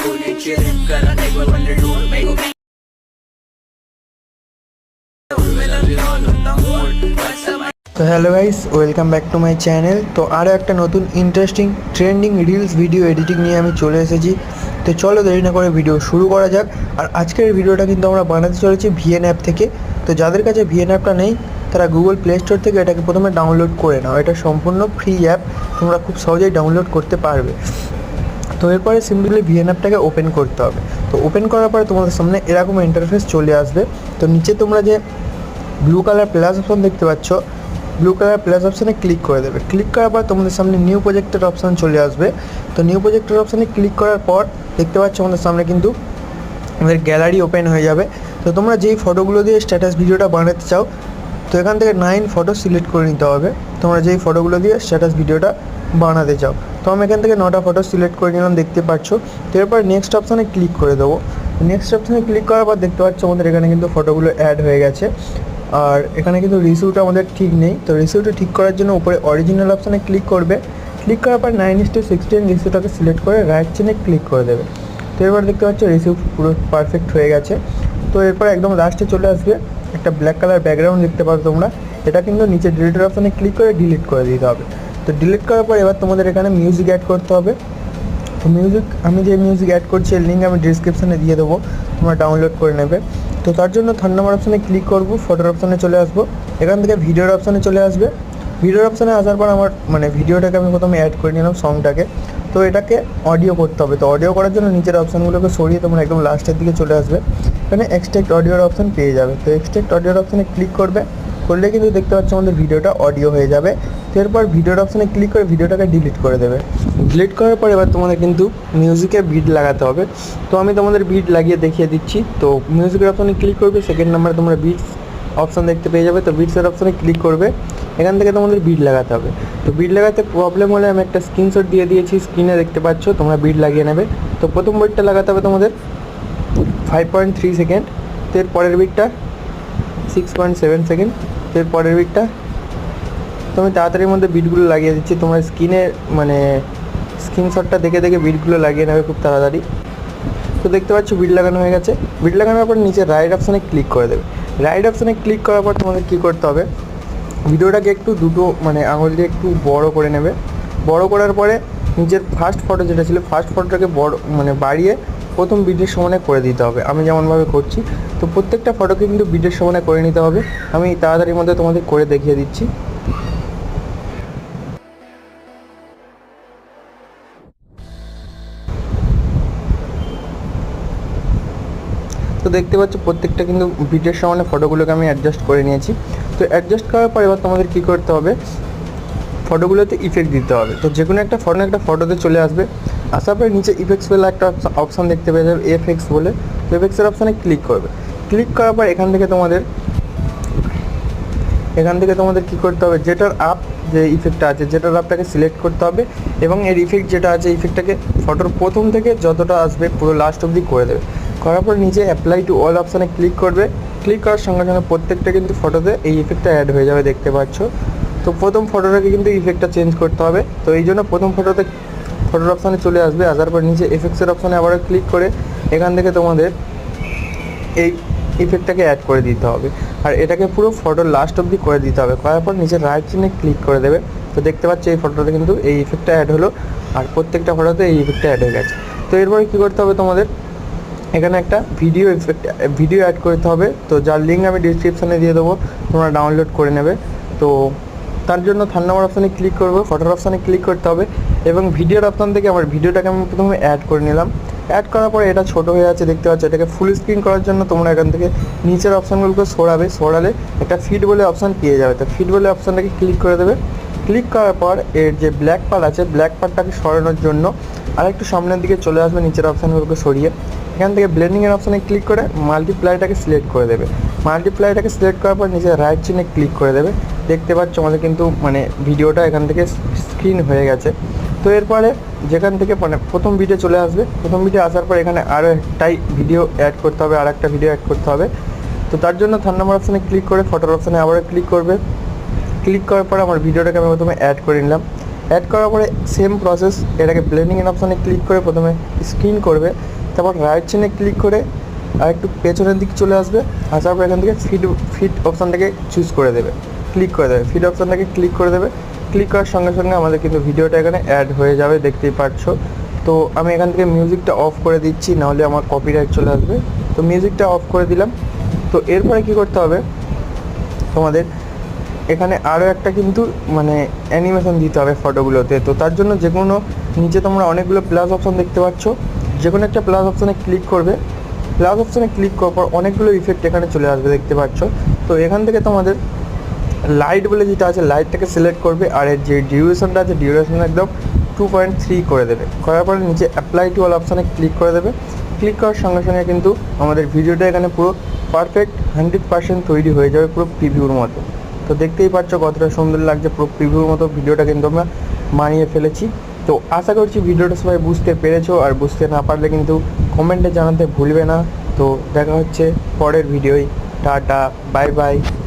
cooling, chilling, करा देख वो बंदे ढूंढ मेरे को भी मेरा भी ऑन होता मूड बस अब তো hello guys, welcome back to my channel. তো আরও একটা নতুন interesting trending reels video editing নিয়ে আমি চলে এসেছি। তো চলো দেরি না করে ভিডিও শুরু করা যাক। আর আজকের ভিডিওটা কিন্তু আমরা বানাতে চলেছি ভিএন অ্যাপ থেকে। তো যাদের কাছে ভিএন অ্যাপটা নেই তারা গুগল প্লে স্টোর থেকে এটাকে প্রথমে ডাউনলোড করে নাও। এটা সম্পূর্ণ ফ্রি অ্যাপ, তোমরা খুব সহজেই ডাউনলোড করতে পারবে। তো এরপরে সিম্পলি ভিএন অ্যাপটাকে ওপেন করতে হবে। তো ওপেন করার পরে তোমাদের সামনে এরকম ইন্টারফেস চলে আসবে। তো নিচে তোমরা যে ব্লু কালার প্লাস অপশন দেখতে পাচ্ছ, ব্লু কালার প্লাস অপশানে ক্লিক করে দেবে। ক্লিক করার পর তোমাদের সামনে নিউ প্রজেক্টের অপশান চলে আসবে। তো নিউ প্রজেক্টের অপশানে ক্লিক করার পর দেখতে পাচ্ছ আমাদের সামনে কিন্তু আমাদের গ্যালারি ওপেন হয়ে যাবে। তো তোমরা যেই ফটোগুলো দিয়ে স্ট্যাটাস ভিডিওটা বানাতে চাও, তো এখান থেকে 9 ফটো সিলেক্ট করে নিতে হবে। তোমরা যেই ফটোগুলো দিয়ে স্ট্যাটাস ভিডিওটা বানাতে চাও, তো আমি এখান থেকে 9টা ফটো সিলেক্ট করে নিলাম, দেখতে পাচ্ছ। তো এরপর নেক্সট অপশানে ক্লিক করে দেবো। নেক্সট অপশানে ক্লিক করার পর দেখতে পাচ্ছ আমাদের এখানে কিন্তু ফটোগুলো অ্যাড হয়ে গেছে। আর এখানে কিন্তু রিসিউটা আমাদের ঠিক নেই। তো রিসিউটা ঠিক করার জন্য উপরে অরিজিনাল অপশানে ক্লিক করবে। ক্লিক করার পর 9:16 রিসিউটাকে সিলেক্ট করে রাইট চেনে ক্লিক করে দেবে। তো এরপর দেখতে পাচ্ছ রিসিউ পুরো পারফেক্ট হয়ে গেছে। তো এরপর একদম লাস্টে চলে আসবে একটা ব্ল্যাক কালার ব্যাকগ্রাউন্ড দেখতে পাচ্ছ তোমরা। এটা কিন্তু নিচে ডিলিটের অপশানে ক্লিক করে ডিলিট করে দিতে হবে। তো ডিলিট করার পর এবার তোমাদের এখানে মিউজিক অ্যাড করতে হবে। তো মিউজিক, আমি যে মিউজিক অ্যাড করছি এর লিঙ্ক আমি ডিসক্রিপশানে দিয়ে দেবো, তোমরা ডাউনলোড করে নেবে। তো তার জন্য 3 নম্বর অপশানে ক্লিক করবো, ফটোর অপশানে চলে আসবো। এখান থেকে ভিডিওর অপশানে চলে আসবে। ভিডিওর অপশানে আসার পর আমার ভিডিওটাকে আমি প্রথমে অ্যাড করে নিলাম, সংটাকে। তো এটাকে অডিও করতে হবে। তো অডিও করার জন্য নিচের অপশানগুলোকে সরিয়ে তোমরা একদম লাস্টের দিকে চলে আসবে। এখানে এক্সট্রাক্ট অডিওর অপশান পেয়ে যাবে। তো এক্সট্রাক্ট অডিওর অপশানে ক্লিক করবে, করলে কিন্তু দেখতে পাচ্ছ আমাদের ভিডিওটা অডিও হয়ে যাবে। তো এরপর ভিডিওর অপশানে ক্লিক করে ভিডিওটাকে ডিলিট করে দেবে। ডিলিট করার পর এবার তোমাদের কিন্তু মিউজিকে বিট লাগাতে হবে। তো আমি তোমাদের বিট লাগিয়ে দেখিয়ে দিচ্ছি। তো মিউজিকের অপশানে ক্লিক করবে, সেকেন্ড নাম্বারে তোমরা বিটস অপশান দেখতে পেয়ে যাবে। তো বিটসের অপশানে ক্লিক করবে, এখান থেকে তোমাদের বিট লাগাতে হবে। তো বিট লাগাতে প্রবলেম হলে আমি একটা স্ক্রিনশট দিয়ে দিয়েছি, স্ক্রিনে দেখতে পাচ্ছ, তোমরা বিট লাগিয়ে নেবে। তো প্রথম বিটটা লাগাতে হবে তোমাদের 5.3 সেকেন্ড। তো এর পরের বিটটা 6.7 সেকেন্ড। তো এর পরের বিটটা, তো আমি তাড়াতাড়ির মধ্যে বিটগুলো লাগিয়ে দিচ্ছি। তোমরা স্ক্রিনশটটা দেখে দেখে বিটগুলো লাগিয়ে নেবে খুব তাড়াতাড়ি। তো দেখতে পাচ্ছ বিট লাগানো হয়ে গেছে। বিট লাগানোর পর নিচে রাইট অপশানে ক্লিক করে দেবে। রাইট অপশানে ক্লিক করার পর তোমাদের কী করতে হবে, ভিডিওটাকে একটু আঙুল দিয়ে একটু বড় করে নেবে। বড় করার পরে নিজের ফার্স্ট ফটো যেটা ছিল, ফার্স্ট ফটোটাকে বড় বাড়িয়ে প্রথম বিটের সমানে করে দিতে হবে, আমি যেমনভাবে করছি। তো প্রত্যেকটা ফটোকে কিন্তু বিটের সমানে করে নিতে হবে। আমি তাড়াতাড়ির মধ্যে তোমাদের করে দেখিয়ে দিচ্ছি। তো দেখতে পাচ্ছ প্রত্যেকটা কিন্তু বিটের সমানে ফটোগুলোকে আমি অ্যাডজাস্ট করে নিয়েছি। তো অ্যাডজাস্ট করার পর এবার তোমাদের কী করতে হবে, ফটোগুলোতে ইফেক্ট দিতে হবে। তো যে কোনো একটা ফটোতে চলে আসবে। আসার পরে নিচে ইফেক্টস বলে একটা অপশান দেখতে পেয়ে যাবে, এফএক্স বলে। তো এফএক্সের অপশানে ক্লিক করবে। ক্লিক করার পর এখান থেকে তোমাদের কী করতে হবে, যেটার আপ যে ইফেক্টটা আছে, যেটার আপটাকে সিলেক্ট করতে হবে এবং এর ইফেক্ট যেটা আছে, ইফেক্টটাকে ফটোর প্রথম থেকে যতটা আসবে পুরো লাস্ট অবধি করে দেবে। করার পর নিচে অ্যাপ্লাই টু অল অপশানে ক্লিক করবে। ক্লিক করার সঙ্গে সঙ্গে প্রত্যেকটা কিন্তু ফটোতে এই ইফেক্টটা অ্যাড হয়ে যাবে, দেখতে পাচ্ছ। তো প্রথম ফটোটাকে কিন্তু ইফেক্টটা চেঞ্জ করতে হবে। তো এই জন্য প্রথম ফটোর অপশানে চলে আসবে। আসার পর নিচে এফেক্টসের অপশানে আবারও ক্লিক করে এখান থেকে তোমাদের এই ইফেক্টটাকে অ্যাড করে দিতে হবে। আর এটাকে পুরো ফটোর লাস্ট অবধি করে দিতে হবে। করার পর নিচে রাইট চিহ্নে ক্লিক করে দেবে। তো দেখতে পাচ্ছ এই ফটোটা কিন্তু এই ইফেক্টটা অ্যাড হলো, আর প্রত্যেকটা ফটোতে এই ইফেক্টটা অ্যাড হয়ে গেছে। তো এরপরে কী করতে হবে, তোমাদের এখানে একটা ভিডিও অ্যাড করতে হবে। তো যার লিঙ্ক আমি ডিসক্রিপশানে দিয়ে দেবো, তোমরা ডাউনলোড করে নেবে। তো তার জন্য 3 নম্বর অপশানে ক্লিক করবো, ফটোর অপশানে ক্লিক করতে হবে এবং ভিডিওর অপশান থেকে আমার ভিডিওটাকে আমি প্রথমে অ্যাড করে নিলাম। অ্যাড করার পরে এটা ছোটো হয়ে আছে, দেখতে পাচ্ছ। এটাকে ফুল স্ক্রিন করার জন্য তোমরা এখান থেকে নিচের অপশানগুলোকে সরালে একটা ফিড বলে অপশান পেয়ে যাবে। তো ফিড বলে অপশানটাকে ক্লিক করে দেবে। ক্লিক করার পর এর যে ব্ল্যাক পার্ট আছে, ব্ল্যাক পার্টটাকে সরানোর জন্য আরেকটু সামনের দিকে চলে আসবে, নিচের অপশানগুলোকে সরিয়ে এখান থেকে ব্লেন্ডিংয়ের অপশানে ক্লিক করে মাল্টিপ্লাইটাকে সিলেক্ট করে দেবে। মাল্টিপ্লাইটাকে সিলেক্ট করার পর নিচে রাইট চিহ্নে ক্লিক করে দেবে। দেখতে পাচ্ছ আমাদের কিন্তু ভিডিওটা এখান থেকে স্ক্রিন হয়ে গেছে। তো এরপরে যেখান থেকে প্রথম ভিডিও চলে আসবে, প্রথম ভিডিও আসার পর এখানে আরও একটাই ভিডিও অ্যাড করতে হবে, আর একটা ভিডিও অ্যাড করতে হবে। তো তার জন্য 3 নম্বর অপশানে ক্লিক করে ফটোর অপশানে আবারও ক্লিক করবে। ক্লিক করার পর আমার ভিডিওটাকে আমি প্রথমে অ্যাড করে নিলাম। অ্যাড করার পরে সেম প্রসেস, এটাকে ব্লেন্ডিং এর অপশানে ক্লিক করে প্রথমে স্ক্রিন করবে, তারপর রাইট চেনে ক্লিক করে আর একটু পেছনের দিকে চলে আসবে, আসার পর এখান থেকে ফিট অপশানটাকে চুজ করে দেবে, ক্লিক করে দেবে, ফিট অপশানটাকে ক্লিক করে দেবে। ক্লিক করার সঙ্গে সঙ্গে আমাদের কিন্তু ভিডিওটা এখানে অ্যাড হয়ে যাবে, দেখতেই পাচ্ছো। তো আমি এখান থেকে মিউজিকটা অফ করে দিচ্ছি, নাহলে আমার কপিরাইট চলে আসবে। তো মিউজিকটা অফ করে দিলাম। তো এরপরে কী করতে হবে, তোমাদের এখানে আরও একটা কিন্তু মানে অ্যানিমেশন দিতে হবে ফটোগুলোতে। তো তার জন্য যে কোনো নিচে তোমরা অনেকগুলো প্লাস অপশান দেখতে পাচ্ছ, যে কোনো একটা প্লাস অপশানে ক্লিক করবে। প্লাস অপশানে ক্লিক করার পর অনেকগুলো ইফেক্ট এখানে চলে আসবে, দেখতে পাচ্ছ। তো এখান থেকে তোমাদের লাইট বলে যেটা আছে, লাইটটাকে সিলেক্ট করবে, আর এর যে ডিউরেশনটা আছে ডিউরেশন একদম 2.3 করে দেবে। করার পরে নিচে অ্যাপ্লাই টু অল অপশানে ক্লিক করে দেবে। ক্লিক করার সঙ্গে সঙ্গে কিন্তু আমাদের ভিডিওটা এখানে পুরো পারফেক্ট 100% তৈরি হয়ে যাবে, পুরো প্রিভিউর মতো। তো দেখতেই পাচ্ছ কতটা সুন্দর লাগছে, পুরো প্রিভিউর মতো ভিডিওটা কিন্তু আমরা মানিয়ে ফেলেছি। তো আশা করছি ভিডিওটা সবাই বুঝতে পেরেছো, আর বুঝতে না পারলে কিন্তু কমেন্টে জানাতে ভুলবে না। তো দেখা হচ্ছে পরের ভিডিওয়। Tata, bye bye.